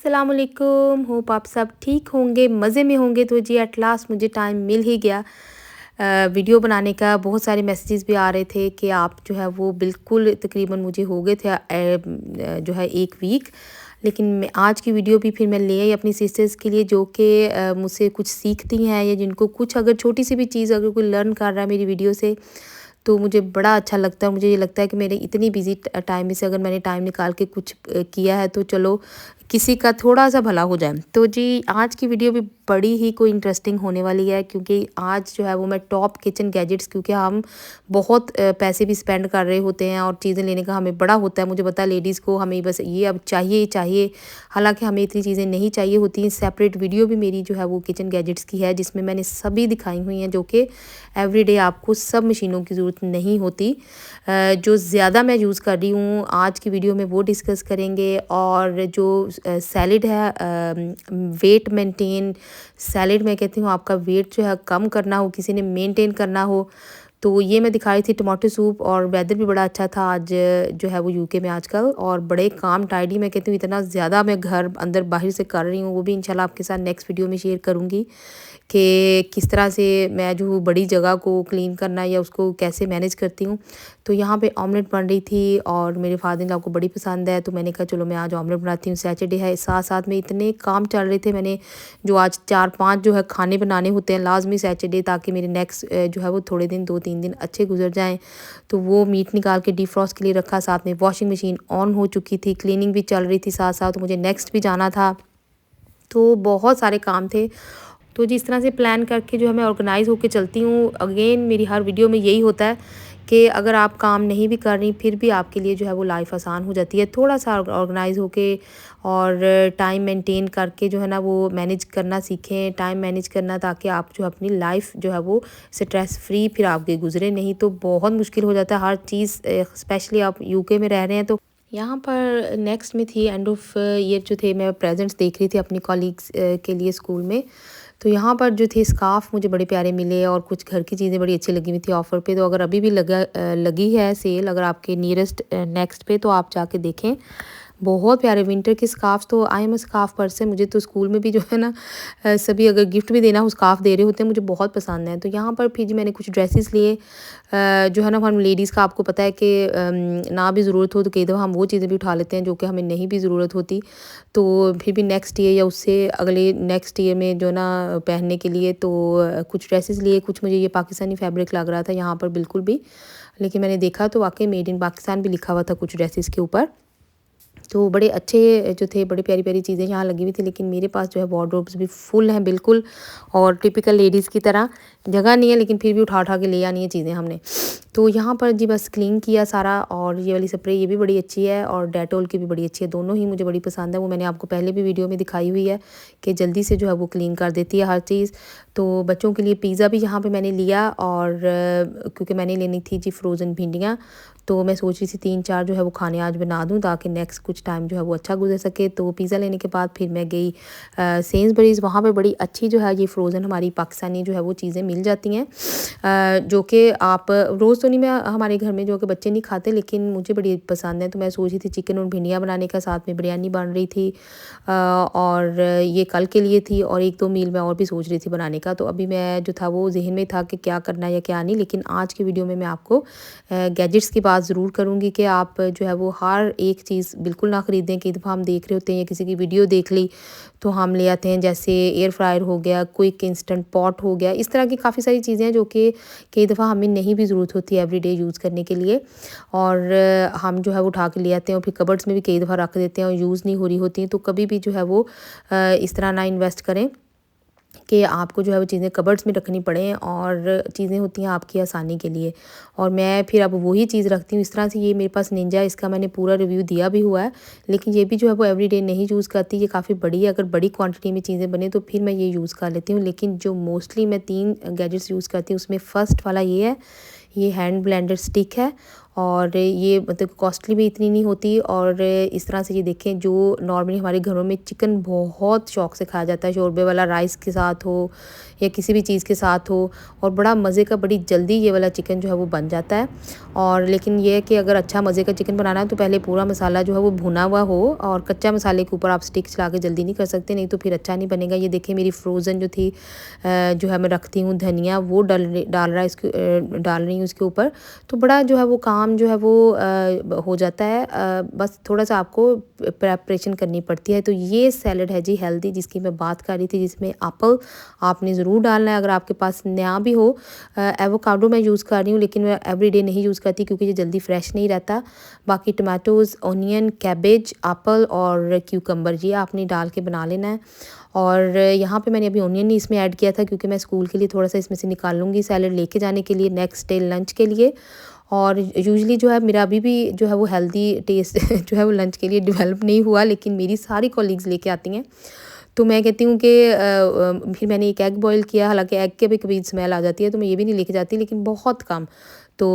अस्सलाम वालेकुम। होप आप सब ठीक होंगे, मज़े में होंगे। तो जी एट लास्ट मुझे टाइम मिल ही गया वीडियो बनाने का। बहुत सारे मैसेजेस भी आ रहे थे कि आप जो है वो बिल्कुल तकरीबन मुझे हो गए थे जो है 1 वीक। लेकिन मैं आज की वीडियो भी फिर मैं ले आई अपनी सिस्टर्स के लिए, जो कि मुझसे कुछ सीखती हैं या जिनको कुछ अगर छोटी सी भी चीज़ अगर कोई लर्न कर रहा है मेरी वीडियो से, तो मुझे बड़ा अच्छा लगता है। मुझे ये लगता है कि मेरे इतनी बिज़ी टाइम में से अगर मैंने टाइम निकाल के कुछ किया है तो चलो किसी का थोड़ा सा भला हो जाए। तो जी आज की वीडियो भी बड़ी ही कोई इंटरेस्टिंग होने वाली है, क्योंकि आज जो है वो मैं टॉप किचन गैजेट्स, क्योंकि हम बहुत पैसे भी स्पेंड कर रहे होते हैं और चीज़ें लेने का हमें बड़ा होता है। मुझे पता है लेडीज़ को हमें बस ये अब चाहिए ही चाहिए, हालांकि हमें इतनी चीज़ें नहीं चाहिए होती हैं। सेपरेट वीडियो भी मेरी जो है वो किचन गैजेट्स की है, जिसमें मैंने सभी दिखाई हुई हैं जो कि एवरीडे आपको सब मशीनों की ज़रूरत नहीं होती। जो ज़्यादा मैं यूज़ कर रही हूँ आज की वीडियो में वो डिस्कस करेंगे। और जो सैलेड है, वेट मेंटेन सैलेड, मैं कहती हूँ आपका वेट जो है कम करना हो, किसी ने मेंटेन करना हो, तो ये मैं दिखा रही थी टमाटो सूप। और वेदर भी बड़ा अच्छा था आज जो है वो यूके में आजकल, और बड़े काम टाइडी, मैं कहती हूँ इतना ज़्यादा मैं घर अंदर बाहर से कर रही हूँ, वो भी इंशाल्लाह आपके साथ नेक्स्ट वीडियो में शेयर करूँगी कि किस तरह से मैं जो बड़ी जगह को क्लीन करना या उसको कैसे मैनेज करती हूँ। तो यहाँ पे ऑमलेट बन रही थी और मेरे फादर इन लॉ को बड़ी पसंद है, तो मैंने कहा चलो मैं आज ऑमलेट बनाती हूँ। सैटरडे है, साथ साथ में इतने काम चल रहे थे। मैंने जो आज 4-5 जो है खाने बनाने होते हैं लाजमी सैटरडे, ताकि मेरे नेक्स्ट जो है वो थोड़े दिन 2-3 दिन अच्छे गुजर जाएँ। तो वो मीट निकाल के डिफ्रॉस्ट के लिए रखा, साथ में वॉशिंग मशीन ऑन हो चुकी थी, क्लीनिंग भी चल रही थी साथ साथ, मुझे नेक्स्ट भी जाना था। तो बहुत सारे काम थे। तो जिस तरह से प्लान करके जो है मैं ऑर्गेनाइज़ होके चलती हूँ। अगेन मेरी हर वीडियो में यही होता है कि अगर आप काम नहीं भी कर रही फिर भी आपके लिए जो है वो लाइफ आसान हो जाती है। थोड़ा सा ऑर्गेनाइज़ होके और टाइम मेंटेन करके जो है ना वो मैनेज करना सीखें, टाइम मैनेज करना, ताकि आप जो अपनी लाइफ जो है वो स्ट्रेस फ्री फिर आपके गुजरे। नहीं तो बहुत मुश्किल हो जाता है हर चीज़, स्पेशली आप यूके में रह रहे हैं। तो यहाँ पर नेक्स्ट में थी एंड ऑफ ईयर जो थे, मैं प्रेजेंट्स देख रही थी अपनी कॉलीग्स के लिए स्कूल में। तो यहाँ पर जो थे स्कार्फ मुझे बड़े प्यारे मिले और कुछ घर की चीज़ें बड़ी अच्छी लगी हुई थी ऑफ़र पे। तो अगर अभी भी लगी है सेल अगर आपके नियरेस्ट नेक्स्ट पे, तो आप जाके देखें। बहुत प्यारे विंटर के स्कार्फ। तो I am a scarf person, मुझे तो स्कूल में भी जो है ना सभी अगर गिफ्ट भी देना हो स्कार्फ दे रहे होते हैं, मुझे बहुत पसंद है। तो यहाँ पर फिर जी मैंने कुछ ड्रेसेस लिए जो है ना, हम लेडीज़ का आपको पता है कि ना भी ज़रूरत हो तो कई दफ़ा हम वो चीज़ें भी उठा लेते हैं जो कि हमें नहीं भी ज़रूरत होती। तो फिर भी नेक्स्ट ईयर या उससे अगले नेक्स्ट ईयर में जो ना पहनने के लिए तो कुछ ड्रेसेस लिए। कुछ मुझे ये पाकिस्तानी फैब्रिक लग रहा था यहाँ पर बिल्कुल भी, लेकिन मैंने देखा तो वाकई मेड इन पाकिस्तान भी लिखा हुआ था कुछ ड्रेसेस के ऊपर। तो बड़े अच्छे जो थे, बड़ी प्यारी-प्यारी चीज़ें यहाँ लगी हुई थी, लेकिन मेरे पास जो है वार्डरोब्स भी फुल हैं बिल्कुल, और टिपिकल लेडीज़ की तरह जगह नहीं है, लेकिन फिर भी उठा-उठा के ले आनी है चीज़ें हमने। तो यहाँ पर जी बस क्लीन किया सारा। और ये वाली स्प्रे ये भी बड़ी अच्छी है और डेटॉल की भी बड़ी अच्छी है, दोनों ही मुझे बड़ी पसंद है। वो मैंने आपको पहले भी वीडियो में दिखाई हुई है कि जल्दी से जो है वो क्लीन कर देती है हर चीज़। तो बच्चों के लिए पिज़्ज़ा भी यहाँ पे मैंने लिया, और क्योंकि मैंने लेनी थी जी फ्रोज़न भिंडियाँ, तो मैं सोच रही थी 3-4 जो है वो खाने आज बना दूँ ताकि नेक्स्ट कुछ टाइम जो है वो अच्छा गुजर सके। तो पिज़्ज़ा लेने के बाद फिर मैं गई सेंसबरीज़। वहाँ पे बड़ी अच्छी जो है ये फ्रोज़न हमारी पाकिस्तानी जो है वो चीज़ें मिल जाती हैं, जो कि आप रोज़ तो नहीं, मैं हमारे घर में जो कि बच्चे नहीं खाते, लेकिन मुझे बड़ी पसंद है। तो मैं सोच रही थी चिकन और भिंडियाँ बनाने का, साथ में बिरयानी बन रही थी और ये कल के लिए थी, और 1-2 मील मैं और भी सोच रही थी बनाने का। तो अभी मैं जो था वो ज़हन में था कि क्या करना है या क्या नहीं। लेकिन आज की वीडियो में मैं आपको गैजेट्स की बात ज़रूर करूँगी कि आप जो है वो हर एक चीज़ बिल्कुल ना ख़रीदें। कई दफ़ा हम देख रहे होते हैं या किसी की वीडियो देख ली तो हम ले आते हैं, जैसे एयर फ्रायर हो गया, क्विक इंस्टेंट पॉट हो गया, इस तरह की काफ़ी सारी चीज़ें हैं जो कि कई दफ़ा हमें नहीं भी ज़रूरत होती है एवरीडे यूज़ करने के लिए, और हम जो है वो उठा के ले आते हैं और फिर कबर्ड्स में भी कई दफ़ा रख देते हैं और यूज़ नहीं हो रही होती हैं। तो कभी भी जो है वो इस तरह ना इन्वेस्ट करें कि आपको जो है वो चीज़ें कबर्ड्स में रखनी पड़ें, और चीज़ें होती हैं आपकी आसानी के लिए। और मैं फिर अब वही चीज़ रखती हूँ इस तरह से। ये मेरे पास निंजा, इसका मैंने पूरा रिव्यू दिया भी हुआ है, लेकिन ये भी जो है वो एवरीडे नहीं यूज़ करती, ये काफ़ी बड़ी है। अगर बड़ी क्वांटिटी में चीज़ें बने तो फिर मैं ये यूज़ कर लेती हूँ, लेकिन जो मोस्टली मैं 3 गैजेट्स यूज़ करती हूँ उसमें फ़र्स्ट वाला ये है, ये हैंड ब्लेंडर स्टिक है, और ये मतलब कॉस्टली भी इतनी नहीं होती। और इस तरह से ये देखें, जो नॉर्मली हमारे घरों में चिकन बहुत शौक से खाया जाता है, शोरबे वाला राइस के साथ हो या किसी भी चीज़ के साथ हो, और बड़ा मज़े का, बड़ी जल्दी ये वाला चिकन जो है वो बन जाता है। और लेकिन ये है कि अगर अच्छा मज़े का चिकन बनाना है तो पहले पूरा मसाला जो है वो भुना हुआ हो, और कच्चा मसाले के ऊपर आप स्टिक चला के जल्दी नहीं कर सकते, नहीं तो फिर अच्छा नहीं बनेगा। ये देखिए मेरी फ्रोज़न जो थी जो है मैं रखती हूँ धनिया, वो डाल रहा है इसके डाल रही हूँ इसके ऊपर। तो बड़ा जो है वो काम जो है वो हो जाता है। बस थोड़ा सा आपको प्रेपरेशन करनी पड़ती है। तो ये सैलड है जी हेल्दी, जिसकी मैं बात कर रही थी, जिसमें एप्पल आपने ज़रूर डालना है अगर आपके पास ना भी हो। एवोकाडो मैं यूज़ कर रही हूँ, लेकिन मैं एवरीडे नहीं यूज़ करती क्योंकि ये जल्दी फ्रेश नहीं रहता। बाकी टमाटोज़, ऑनियन, कैबेज, एप्पल और क्यूकम्बर, ये आपने डाल के बना लेना है। और यहाँ पे मैंने अभी ऑनियन नहीं इसमें ऐड किया था क्योंकि मैं स्कूल के लिए थोड़ा सा इसमें से निकाल लूँगी सैलड लेके जाने के लिए नेक्स्ट डे लंच के लिए। और यूजुअली जो है मेरा अभी भी जो है वो हेल्दी टेस्ट जो है वो लंच के लिए डेवलप नहीं हुआ, लेकिन मेरी सारी कॉलीग्स लेके आती हैं। तो मैं कहती हूँ कि फिर मैंने एक एग बॉयल किया, हालांकि एग के भी कभी स्मेल आ जाती है तो मैं ये भी नहीं लेके जाती, लेकिन बहुत कम। तो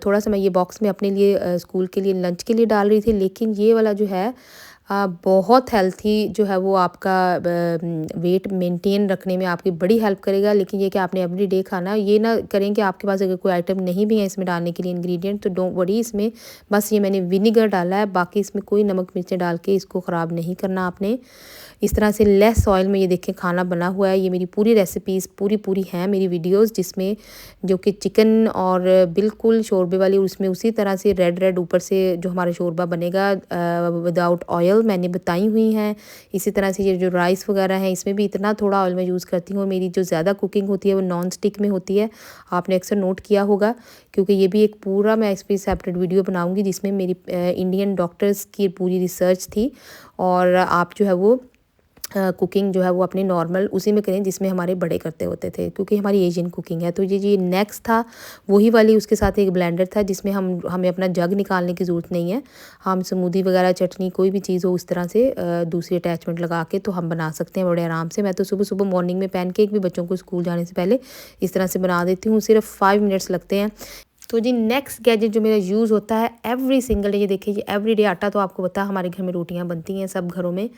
थोड़ा सा मैं ये बॉक्स में अपने लिए स्कूल के लिए लंच के लिए डाल रही थी। लेकिन ये वाला जो है बहुत हेल्थी जो है वो आपका वेट मेंटेन रखने में आपकी बड़ी हेल्प करेगा। लेकिन ये कि आपने एवरी डे खाना, ये ना करें कि आपके पास अगर कोई आइटम नहीं भी है इसमें डालने के लिए इंग्रेडिएंट, तो डोंट वरी, इसमें बस ये मैंने विनीगर डाला है, बाकी इसमें कोई नमक मिर्चें डाल के इसको ख़राब नहीं करना आपने। इस तरह से लेस ऑयल में ये देखें खाना बना हुआ है। ये मेरी पूरी रेसिपीज़ पूरी हैं मेरी वीडियोस, जिसमें जो कि चिकन और बिल्कुल शोरबे वाली, उसमें उसी तरह से रेड ऊपर से जो हमारा शोरबा बनेगा विदाउट ऑयल मैंने बताई हुई हैं। इसी तरह से ये जो राइस वगैरह है इसमें भी इतना थोड़ा ऑयल मैं यूज़ करती हूँ। और मेरी जो ज़्यादा कुकिंग होती है वो नॉन स्टिक में होती है, आपने अक्सर नोट किया होगा, क्योंकि ये भी एक पूरा मैं इस पर सेपरेट वीडियो बनाऊँगी जिसमें मेरी इंडियन डॉक्टर्स की पूरी रिसर्च थी। और आप जो है वो कुकिंग जो है वो अपनी नॉर्मल उसी में करें जिसमें हमारे बड़े करते होते थे, क्योंकि हमारी एशियन कुकिंग है। तो ये नेक्स्ट था वही वाली, उसके साथ एक ब्लेंडर था जिसमें हमें अपना जग निकालने की ज़रूरत नहीं है। हम स्मूदी वगैरह, चटनी, कोई भी चीज़ हो उस तरह से दूसरी अटैचमेंट लगा के तो हम बना सकते हैं बड़े आराम से। मैं तो सुबह सुबह मॉर्निंग में पैनकेक भी बच्चों को स्कूल जाने से पहले इस तरह से बना देती हूँ, सिर्फ 5 मिनट्स लगते हैं। तो जी नेक्स्ट गैजेट जो मेरा यूज़ होता है एवरी सिंगल डे, ये देखिए ये एवरी डे आटा, तो आपको पता है हमारे घर में रोटियां बनती हैं सब घरों में।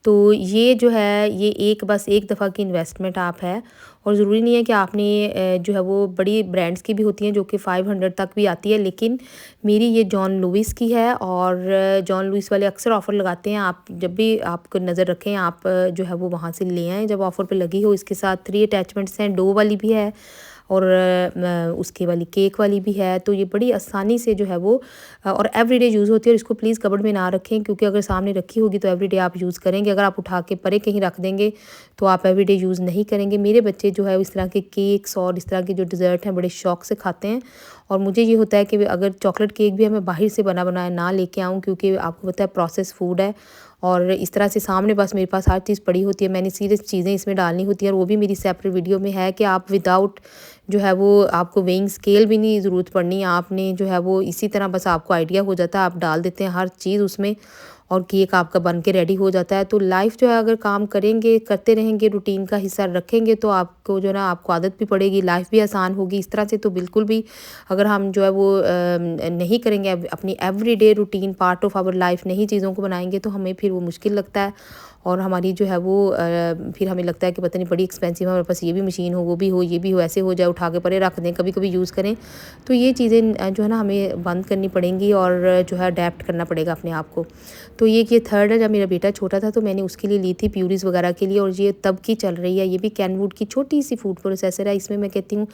तो ये जो है ये बस एक दफ़ा की इन्वेस्टमेंट आप है, और ज़रूरी नहीं है कि आपने जो है वो बड़ी ब्रांड्स की भी होती हैं जो कि 500 तक भी आती है। लेकिन मेरी ये जॉन लुइस की है, और जॉन लुइस वाले अक्सर ऑफ़र लगाते हैं। आप जब भी आपको नज़र रखें, आप जो है वो वहाँ से ले आएँ जब ऑफ़र पे लगी हो। इसके साथ 3 अटैचमेंट्स हैं, डो वाली भी है और उसके वाली केक वाली भी है। तो ये बड़ी आसानी से जो है वो और एवरीडे यूज़ होती है। और इसको प्लीज़ कबर्ड में ना रखें, क्योंकि अगर सामने रखी होगी तो एवरीडे आप यूज़ करेंगे। अगर आप उठा के परे कहीं रख देंगे तो आप एवरीडे यूज़ नहीं करेंगे। मेरे बच्चे जो है इस तरह के केक्स और इस तरह के जो डिज़र्ट हैं बड़े शौक से खाते हैं। और मुझे ये होता है कि अगर चॉकलेट केक भी मैं बाहर से बना बनाया ना लेके आऊँ, क्योंकि आपको पता है प्रोसेस फूड है। और इस तरह से सामने बस मेरे पास हर चीज़ पड़ी होती है, मैंने सीरियस चीज़ें इसमें डालनी होती है। और वो भी मेरी सेपरेट वीडियो में है कि आप विदाउट जो है वो आपको वेइंग स्केल भी नहीं ज़रूरत पड़नी, आपने जो है वो इसी तरह बस आपको आइडिया हो जाता है, आप डाल देते हैं हर चीज़ उसमें और केक आपका बन के रेडी हो जाता है। तो लाइफ जो है अगर काम करेंगे, करते रहेंगे, रूटीन का हिस्सा रखेंगे, तो आपको जो है ना आपको आदत भी पड़ेगी, लाइफ भी आसान होगी। इस तरह से तो बिल्कुल भी अगर हम जो है वो नहीं करेंगे, अपनी everyday routine part of our life नहीं चीज़ों को बनाएंगे, तो हमें फिर वो मुश्किल लगता है। और हमारी जो है वो फिर हमें लगता है कि पता नहीं बड़ी एक्सपेंसिव है, हमारे पास ये भी मशीन हो, वो भी हो, ये भी हो, ऐसे हो जाए, उठा के परे रख दें, कभी कभी यूज़ करें। तो ये चीज़ें जो है ना हमें बंद करनी पड़ेंगी और जो है अडेप्ट करना पड़ेगा अपने आप को। तो ये थर्ड है, जब मेरा बेटा छोटा था तो मैंने उसके लिए ली थी प्यूरीज वगैरह के लिए, और ये तब की चल रही है। ये भी कैनवुड की छोटी सी फूड प्रोसेसर है। इसमें मैं कहती हूँ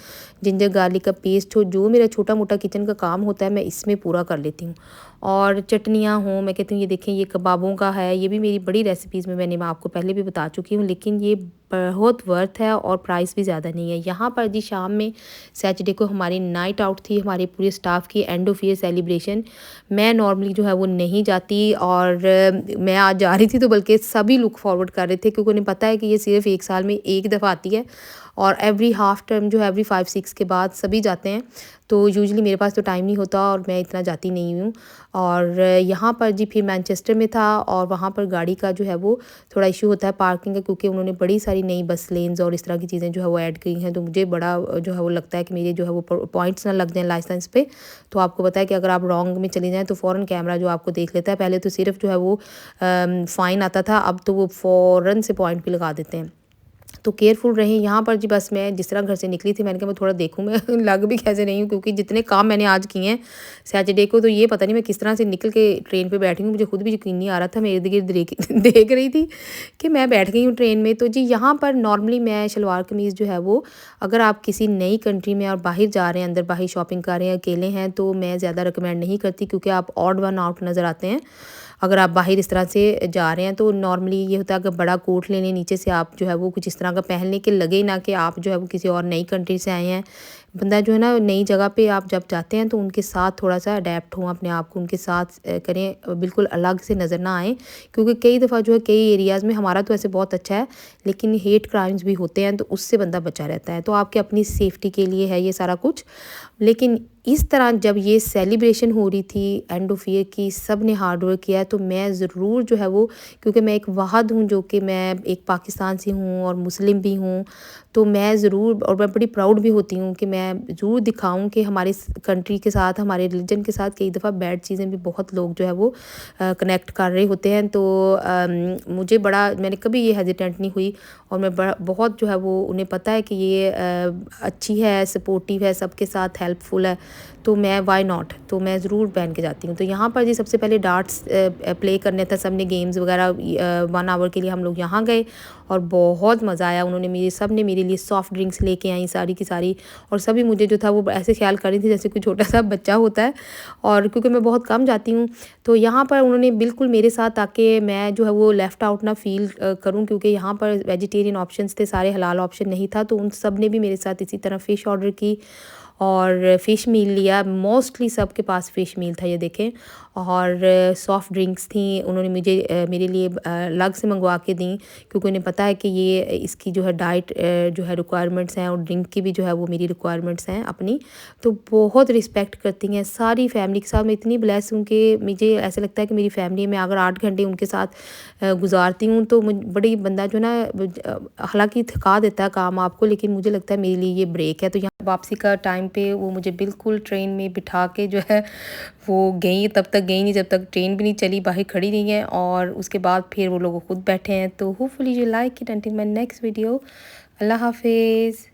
जिंजर गार्लिक का पेस्ट हो, जो मेरा छोटा मोटा किचन का काम होता है मैं इसमें पूरा कर लेती हूँ। और चटनियाँ हों, मैं कहती हूँ ये देखें ये कबाबों का है, ये भी मेरी बड़ी रेसिपीज़ में मैं आपको पहले भी बता चुकी हूँ, लेकिन ये बहुत वर्थ है और प्राइस भी ज़्यादा नहीं है। यहाँ पर जी शाम में सैटरडे को हमारी नाइट आउट थी, हमारे पूरे स्टाफ की एंड ऑफ ईयर सेलिब्रेशन। मैं नॉर्मली जो है वो नहीं जाती, और मैं आज जा रही थी तो बल्कि सभी लुक फॉरवर्ड कर रहे थे, क्योंकि उन्हें पता है कि ये सिर्फ एक साल में एक दफ़ा आती है। और एवरी हाफ़ टर्म जो है एवरी 5-6 के बाद सभी जाते हैं। तो यूजुअली मेरे पास तो टाइम नहीं होता और मैं इतना जाती नहीं हूँ। और यहाँ पर जी फिर मैनचेस्टर में था और वहाँ पर गाड़ी का जो है वो थोड़ा इशू होता है पार्किंग का, क्योंकि उन्होंने बड़ी सारी नई बस लेन्स और इस तरह की चीज़ें जो है वो ऐड की हैं। तो मुझे बड़ा जो है वो लगता है कि मेरे जो है वो पॉइंट्स ना लग जाएँ लाइसेंस पे। तो आपको पता है कि अगर आप रॉन्ग में चले जाएँ तो फ़ौरन कैमरा जो आपको देख लेता है। पहले तो सिर्फ़ जो है वो फ़ाइन आता था, अब तो वो फ़ौरन से पॉइंट भी लगा देते हैं। तो केयरफुल रहें। यहाँ पर जी बस मैं जिस तरह घर से निकली थी मैंने कहा मैं थोड़ा देखूँ मैं लग भी कैसे रही हूँ, क्योंकि जितने काम मैंने आज किए हैं सैटरडे को, तो ये पता नहीं मैं किस तरह से निकल के ट्रेन पे बैठी हूँ। मुझे खुद भी यकीन नहीं आ रहा था। मैं इर्द-गिर्द देख रही थी कि मैं बैठ गई हूँ ट्रेन में। तो जी यहाँ पर नॉर्मली मैं शलवार कमीज़ जो है वो, अगर आप किसी नई कंट्री में और बाहर जा रहे हैं, अंदर बाहर शॉपिंग कर रहे हैं, अकेले हैं, तो मैं ज़्यादा रिकमेंड नहीं करती, क्योंकि आप ऑड वन आउट नज़र आते हैं। अगर आप बाहर इस तरह से जा रहे हैं तो नॉर्मली ये होता है कि बड़ा कोट ले लें, नीचे से आप जो है वो कुछ इस तरह का पहन लें कि लगे ना कि आप जो है वो किसी और नई कंट्री से आए हैं। बंदा जो है ना नई जगह पे आप जब जाते हैं तो उनके साथ थोड़ा-सा अडैप्ट हों, अपने आप को उनके साथ करें, बिल्कुल अलग से नज़र ना आएँ। क्योंकि कई दफ़ा जो है कई एरियाज़ में, हमारा तो ऐसे बहुत अच्छा है, लेकिन हेट क्राइम्स भी होते हैं, तो उससे बंदा बचा रहता है। तो आपकी अपनी सेफ्टी के लिए है ये सारा कुछ। लेकिन इस तरह जब ये सेलिब्रेशन हो रही थी एंड ऑफ ईयर की, सब ने हार्ड वर्क किया है, तो मैं ज़रूर जो है वो, क्योंकि मैं एक वहाद हूँ जो कि मैं एक पाकिस्तान से हूँ और मुस्लिम भी हूँ, तो मैं ज़रूर, और मैं बड़ी प्राउड भी होती हूँ कि मैं ज़रूर दिखाऊँ कि हमारी कंट्री के साथ, हमारे रिलीजन के साथ कई दफ़ा बैड चीज़ें भी बहुत लोग जो है वो कनेक्ट कर रहे होते हैं। तो मुझे बड़ा, मैंने कभी ये हेजिटेंट नहीं हुई, और मैं बड़ा बहुत जो है वो, उन्हें पता है कि ये अच्छी है, सपोर्टिव है, सबके साथ हेल्पफुल है, तो मैं व्हाई नॉट, तो मैं ज़रूर पहन के जाती हूँ। तो यहाँ पर जी सबसे पहले डार्ट्स प्ले करने था, सब ने गेम्स वगैरह 1 आवर के लिए हम लोग यहाँ गए और बहुत मज़ा आया। उन्होंने मेरे, सब ने मेरे लिए सॉफ्ट ड्रिंक्स लेके आई सारी की सारी, और सभी मुझे जो था वो ऐसे ख्याल कर रही थी जैसे कोई छोटा सा बच्चा होता है, और क्योंकि मैं बहुत कम जाती हूँ, तो यहाँ पर उन्होंने बिल्कुल मेरे साथ, ताकि मैं जो है वो लेफ़्ट आउट ना फ़ील करूँ, क्योंकि यहाँ पर वेजिटेरियन ऑप्शंस थे, सारे हलाल ऑप्शन नहीं था, तो उन सब ने भी मेरे साथ इसी तरह फ़िश ऑर्डर की और फ़िश मील लिया। मोस्टली सबके पास फ़िश मील था, ये देखें। और सॉफ्ट ड्रिंक्स थी, उन्होंने मुझे मेरे लिए अलग से मंगवा के दी, क्योंकि उन्हें पता है कि ये इसकी जो है डाइट जो है रिक्वायरमेंट्स हैं, और ड्रिंक की भी जो है वो मेरी रिक्वायरमेंट्स हैं अपनी। तो बहुत रिस्पेक्ट करती हैं सारी फैमिली के साथ। मैं इतनी ब्लेस हूँ कि मुझे ऐसा लगता है कि मेरी फैमिली में अगर 8 घंटे उनके साथ गुजारती हूँ तो बड़ी, बंदा जो ना हालांकि थका देता है काम आपको, लेकिन मुझे लगता है मेरे लिए ये ब्रेक है। तो यहाँ वापसी का टाइम पे वो मुझे बिल्कुल ट्रेन में बिठा के जो है वो गई, तब तक गई नहीं जब तक ट्रेन भी नहीं चली, बाहर खड़ी रही हैं, और उसके बाद फिर वो लोग खुद बैठे हैं। तो hopefully you like it. Until my next video, अल्लाह हाफिज़।